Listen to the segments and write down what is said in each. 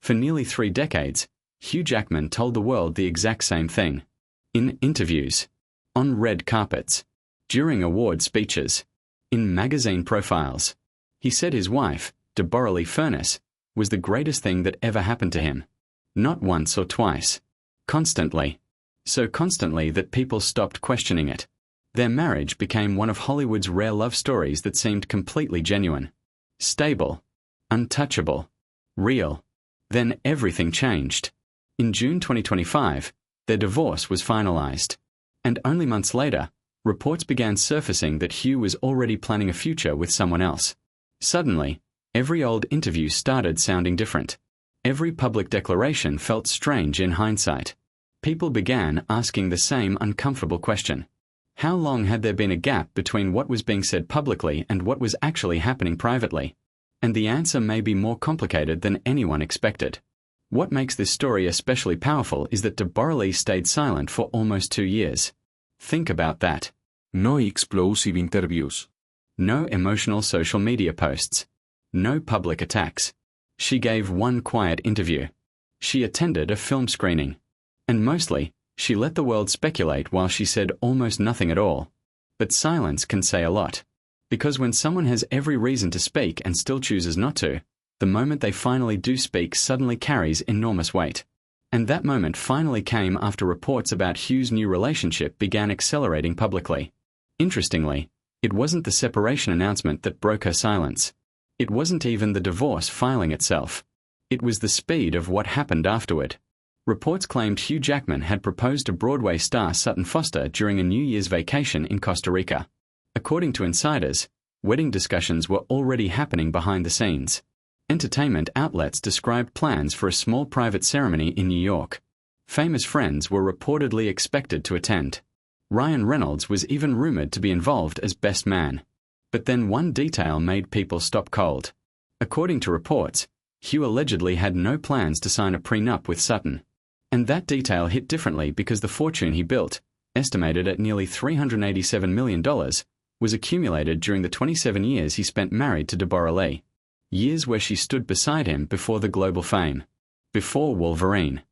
For nearly 3 decades, Hugh Jackman told the world the exact same thing. In interviews, on red carpets, during award speeches, in magazine profiles. He said his wife, Deborra-Lee Furness, was the greatest thing that ever happened to him. Not once or twice. Constantly. So constantly that people stopped questioning it. Their marriage became one of Hollywood's rare love stories that seemed completely genuine. Stable. Untouchable. Real. Then everything changed. In June 2025, their divorce was finalized. And only months later, reports began surfacing that Hugh was already planning a future with someone else. Suddenly, every old interview started sounding different. Every public declaration felt strange in hindsight. People began asking the same uncomfortable question. How long had there been a gap between what was being said publicly and what was actually happening privately? And the answer may be more complicated than anyone expected. What makes this story especially powerful is that Deborra-Lee stayed silent for almost 2 years. Think about that. No explosive interviews. No emotional social media posts. No public attacks. She gave one quiet interview. She attended a film screening. And mostly, she let the world speculate while she said almost nothing at all. But silence can say a lot. Because when someone has every reason to speak and still chooses not to, the moment they finally do speak suddenly carries enormous weight. And that moment finally came after reports about Hugh's new relationship began accelerating publicly. Interestingly, it wasn't the separation announcement that broke her silence. It wasn't even the divorce filing itself. It was the speed of what happened afterward. Reports claimed Hugh Jackman had proposed to Broadway star Sutton Foster during a New Year's vacation in Costa Rica. According to insiders, wedding discussions were already happening behind the scenes. Entertainment outlets described plans for a small private ceremony in New York. Famous friends were reportedly expected to attend. Ryan Reynolds was even rumored to be involved as best man. But then one detail made people stop cold. According to reports, Hugh allegedly had no plans to sign a prenup with Sutton. And that detail hit differently because the fortune he built, estimated at nearly $387 million, was accumulated during the 27 years he spent married to Deborra-Lee. Years where she stood beside him before the global fame. Before Wolverine.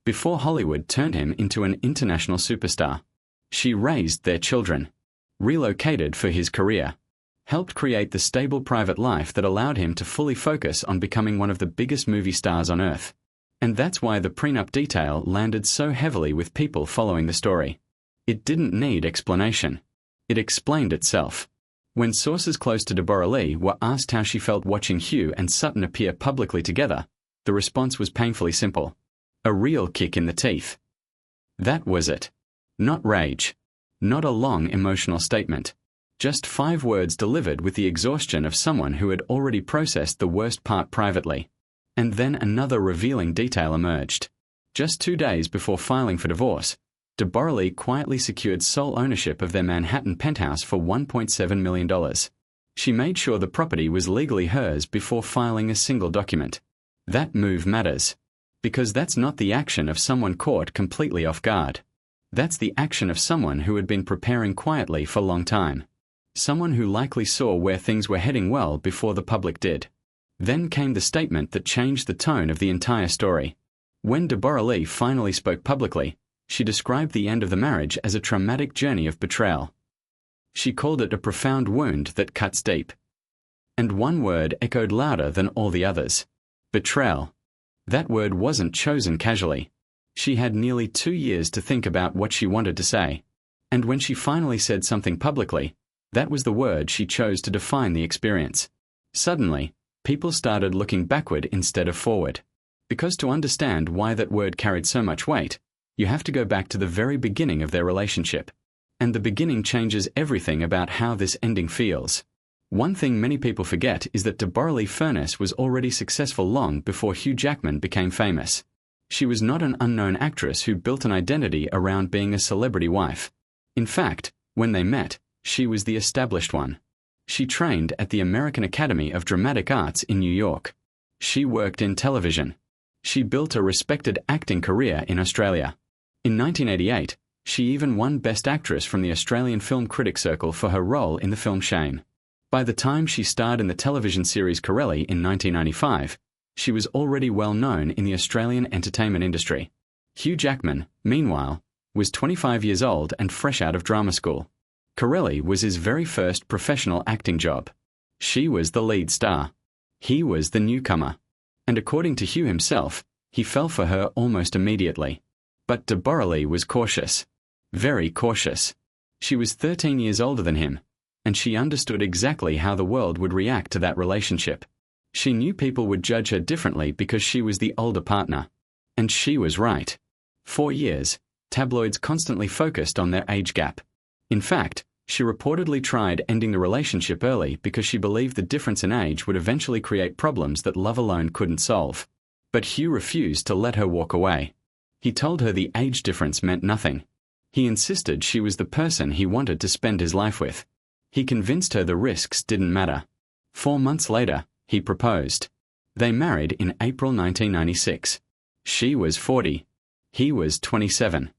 Before Hollywood turned him into an international superstar. She raised their children. Relocated for his career. Helped create the stable private life that allowed him to fully focus on becoming one of the biggest movie stars on Earth. And that's why the prenup detail landed so heavily with people following the story. It didn't need explanation. It explained itself. When sources close to Deborra-Lee were asked how she felt watching Hugh and Sutton appear publicly together, the response was painfully simple. A real kick in the teeth. That was it. Not rage. Not a long emotional statement. Just 5 words delivered with the exhaustion of someone who had already processed the worst part privately. And then another revealing detail emerged. Just 2 days before filing for divorce, Deborra-Lee quietly secured sole ownership of their Manhattan penthouse for $1.7 million. She made sure the property was legally hers before filing a single document. That move matters. Because that's not the action of someone caught completely off guard. That's the action of someone who had been preparing quietly for a long time. Someone who likely saw where things were heading well before the public did. Then came the statement that changed the tone of the entire story. When Deborra-Lee finally spoke publicly, she described the end of the marriage as a traumatic journey of betrayal. She called it a profound wound that cuts deep. And one word echoed louder than all the others. Betrayal. That word wasn't chosen casually. She had nearly 2 years to think about what she wanted to say. And when she finally said something publicly, that was the word she chose to define the experience. Suddenly, people started looking backward instead of forward. Because to understand why that word carried so much weight, you have to go back to the very beginning of their relationship. And the beginning changes everything about how this ending feels. One thing many people forget is that Deborra-Lee Furness was already successful long before Hugh Jackman became famous. She was not an unknown actress who built an identity around being a celebrity wife. In fact, when they met, she was the established one. She trained at the American Academy of Dramatic Arts in New York. She worked in television. She built a respected acting career in Australia. In 1988, she even won Best Actress from the Australian Film Critics Circle for her role in the film Shame. By the time she starred in the television series Corelli in 1995, She was already well known in the Australian entertainment industry. Hugh Jackman, meanwhile, was 25 years old and fresh out of drama school. Corelli was his very first professional acting job. She was the lead star. He was the newcomer. And according to Hugh himself, he fell for her almost immediately. But Deborra-Lee was cautious. Very cautious. She was 13 years older than him, and she understood exactly how the world would react to that relationship. She knew people would judge her differently because she was the older partner. And she was right. For years, tabloids constantly focused on their age gap. In fact, she reportedly tried ending the relationship early because she believed the difference in age would eventually create problems that love alone couldn't solve. But Hugh refused to let her walk away. He told her the age difference meant nothing. He insisted she was the person he wanted to spend his life with. He convinced her the risks didn't matter. 4 months later, he proposed. They married in April 1996. She was 40. He was 27.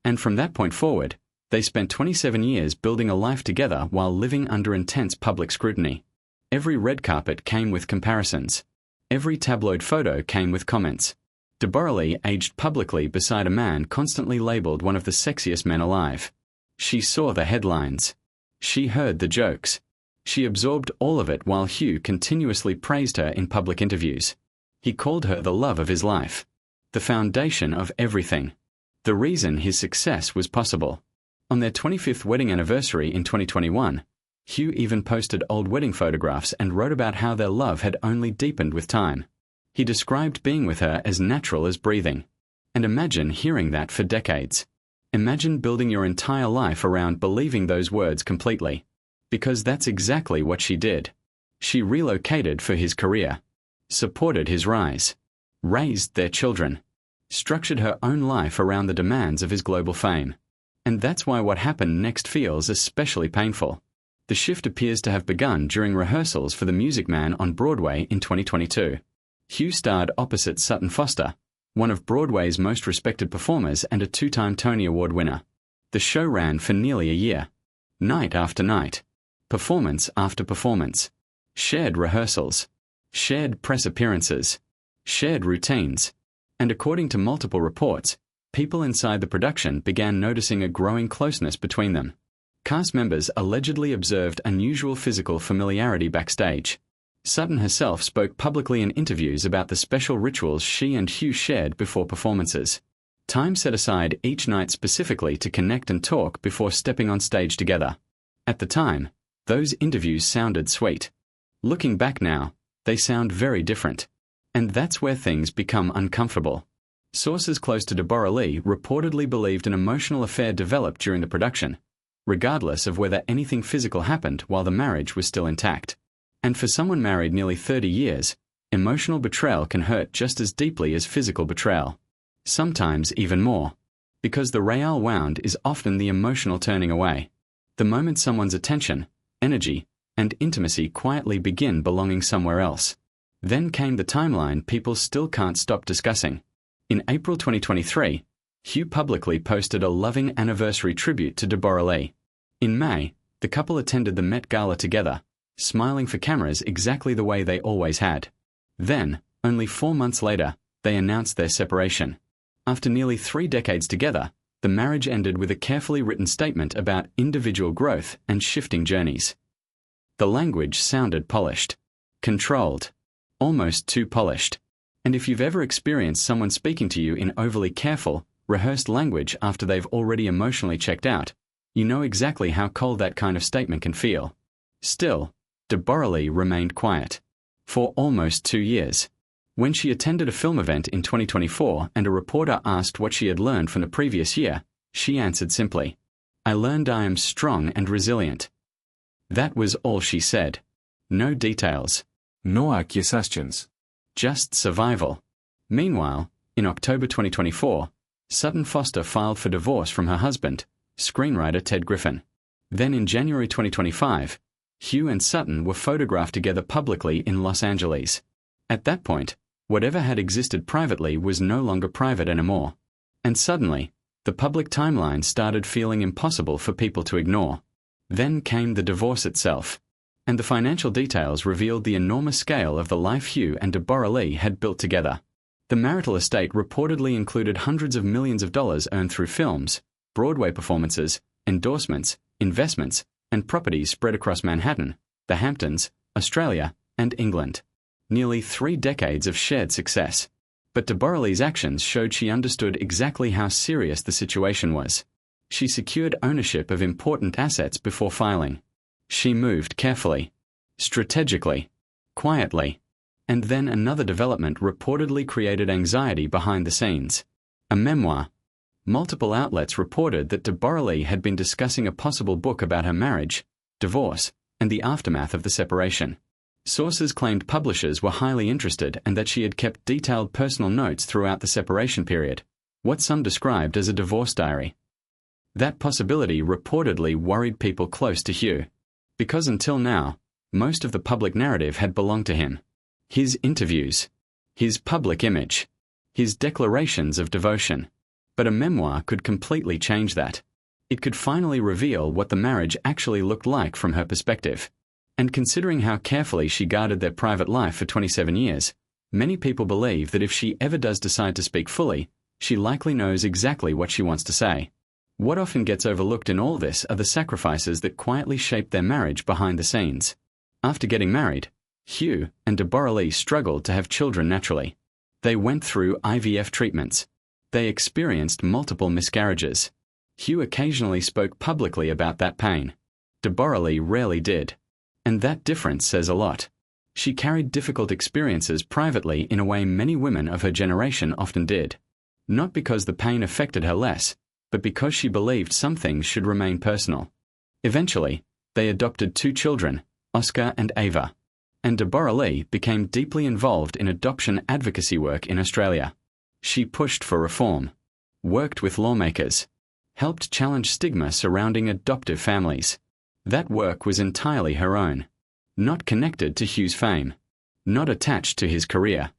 And from that point forward, they spent 27 years building a life together while living under intense public scrutiny. Every red carpet came with comparisons. Every tabloid photo came with comments. Deborra-Lee aged publicly beside a man constantly labeled one of the sexiest men alive. She saw the headlines. She heard the jokes. She absorbed all of it while Hugh continuously praised her in public interviews. He called her the love of his life. The foundation of everything. The reason his success was possible. On their 25th wedding anniversary in 2021, Hugh even posted old wedding photographs and wrote about how their love had only deepened with time. He described being with her as natural as breathing. And imagine hearing that for decades. Imagine building your entire life around believing those words completely. Because that's exactly what she did. She relocated for his career, supported his rise, raised their children, structured her own life around the demands of his global fame. And that's why what happened next feels especially painful. The shift appears to have begun during rehearsals for The Music Man on Broadway in 2022. Hugh starred opposite Sutton Foster, one of Broadway's most respected performers and a 2-time Tony Award winner. The show ran for nearly a year. Night after night. Performance after performance. Shared rehearsals. Shared press appearances. Shared routines. And according to multiple reports, people inside the production began noticing a growing closeness between them. Cast members allegedly observed unusual physical familiarity backstage. Sutton herself spoke publicly in interviews about the special rituals she and Hugh shared before performances. Time set aside each night specifically to connect and talk before stepping on stage together. At the time, those interviews sounded sweet. Looking back now, they sound very different. And that's where things become uncomfortable. Sources close to Deborra-Lee reportedly believed an emotional affair developed during the production, regardless of whether anything physical happened while the marriage was still intact. And for someone married nearly 30 years, emotional betrayal can hurt just as deeply as physical betrayal. Sometimes even more. Because the real wound is often the emotional turning away. The moment someone's attention, energy, and intimacy quietly begin belonging somewhere else. Then came the timeline people still can't stop discussing. In April 2023, Hugh publicly posted a loving anniversary tribute to Deborra-Lee. In May, the couple attended the Met Gala together, smiling for cameras exactly the way they always had. Then, only 4 months later, they announced their separation. After nearly 3 decades together, the marriage ended with a carefully written statement about individual growth and shifting journeys. The language sounded polished, controlled, almost too polished. And if you've ever experienced someone speaking to you in overly careful, rehearsed language after they've already emotionally checked out, you know exactly how cold that kind of statement can feel. Still, Deborra-Lee remained quiet. For almost 2 years. When she attended a film event in 2024 and a reporter asked what she had learned from the previous year, she answered simply, "I learned I am strong and resilient." That was all she said. No details. No accusations. Just survival. Meanwhile, in October 2024, Sutton Foster filed for divorce from her husband, screenwriter Ted Griffin. Then in January 2025, Hugh and Sutton were photographed together publicly in Los Angeles. At that point, whatever had existed privately was no longer private anymore. And suddenly, the public timeline started feeling impossible for people to ignore. Then came the divorce itself. and the financial details revealed the enormous scale of the life Hugh and Deborra-Lee had built together. The marital estate reportedly included hundreds of millions of dollars earned through films, Broadway performances, endorsements, investments, and properties spread across Manhattan, the Hamptons, Australia, and England. Nearly 3 decades of shared success. But Deborra-Lee's actions showed she understood exactly how serious the situation was. She secured ownership of important assets before filing. She moved carefully, strategically, quietly. And then another development reportedly created anxiety behind the scenes. A memoir. Multiple outlets reported that Deborra-Lee had been discussing a possible book about her marriage, divorce, and the aftermath of the separation. Sources claimed publishers were highly interested and that she had kept detailed personal notes throughout the separation period, what some described as a divorce diary. That possibility reportedly worried people close to Hugh, because until now, most of the public narrative had belonged to him. His interviews, his public image, his declarations of devotion. But a memoir could completely change that. It could finally reveal what the marriage actually looked like from her perspective. And considering how carefully she guarded their private life for 27 years, many people believe that if she ever does decide to speak fully, she likely knows exactly what she wants to say. What often gets overlooked in all this are the sacrifices that quietly shaped their marriage behind the scenes. After getting married, Hugh and Deborra-Lee struggled to have children naturally. They went through IVF treatments. They experienced multiple miscarriages. Hugh occasionally spoke publicly about that pain. Deborra-Lee rarely did. And that difference says a lot. She carried difficult experiences privately in a way many women of her generation often did. Not because the pain affected her less, but because she believed some things should remain personal. Eventually, they adopted 2 children, Oscar and Ava. And Deborra-Lee became deeply involved in adoption advocacy work in Australia. She pushed for reform, worked with lawmakers, helped challenge stigma surrounding adoptive families. That work was entirely her own, not connected to Hugh's fame, not attached to his career.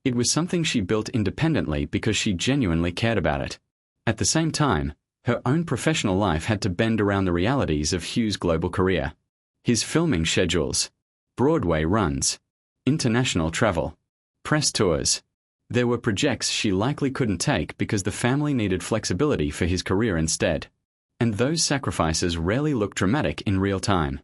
It was something she built independently because she genuinely cared about it. At the same time, her own professional life had to bend around the realities of Hugh's global career. His filming schedules, Broadway runs, international travel, press tours. There were projects she likely couldn't take because the family needed flexibility for his career instead. And those sacrifices rarely look dramatic in real time.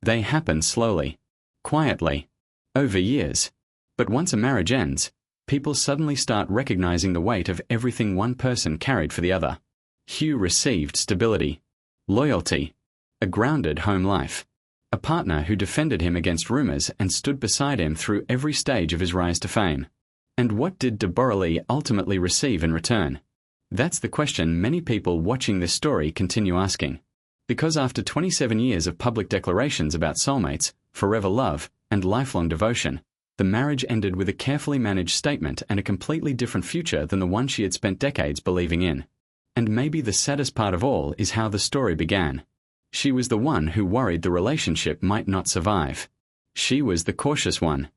They happen slowly, quietly, over years. But once a marriage ends, people suddenly start recognizing the weight of everything one person carried for the other. Hugh received stability, loyalty, a grounded home life, a partner who defended him against rumors and stood beside him through every stage of his rise to fame. And what did Deborra-Lee ultimately receive in return? That's the question many people watching this story continue asking. Because after 27 years of public declarations about soulmates, forever love, and lifelong devotion, the marriage ended with a carefully managed statement and a completely different future than the one she had spent decades believing in. And maybe the saddest part of all is how the story began. She was the one who worried the relationship might not survive. She was the cautious one.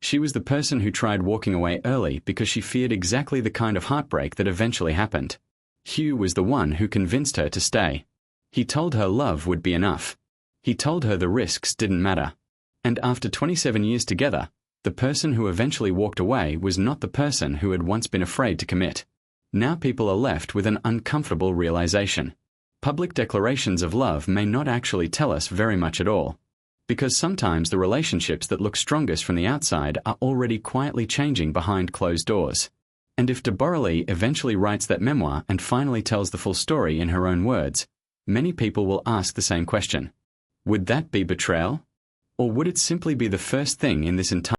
She was the person who tried walking away early because she feared exactly the kind of heartbreak that eventually happened. Hugh was the one who convinced her to stay. He told her love would be enough. He told her the risks didn't matter. And after 27 years together, the person who eventually walked away was not the person who had once been afraid to commit. Now people are left with an uncomfortable realization. Public declarations of love may not actually tell us very much at all. Because sometimes the relationships that look strongest from the outside are already quietly changing behind closed doors. And if Deborra-Lee eventually writes that memoir and finally tells the full story in her own words, many people will ask the same question. Would that be betrayal? Or would it simply be the first thing in this entire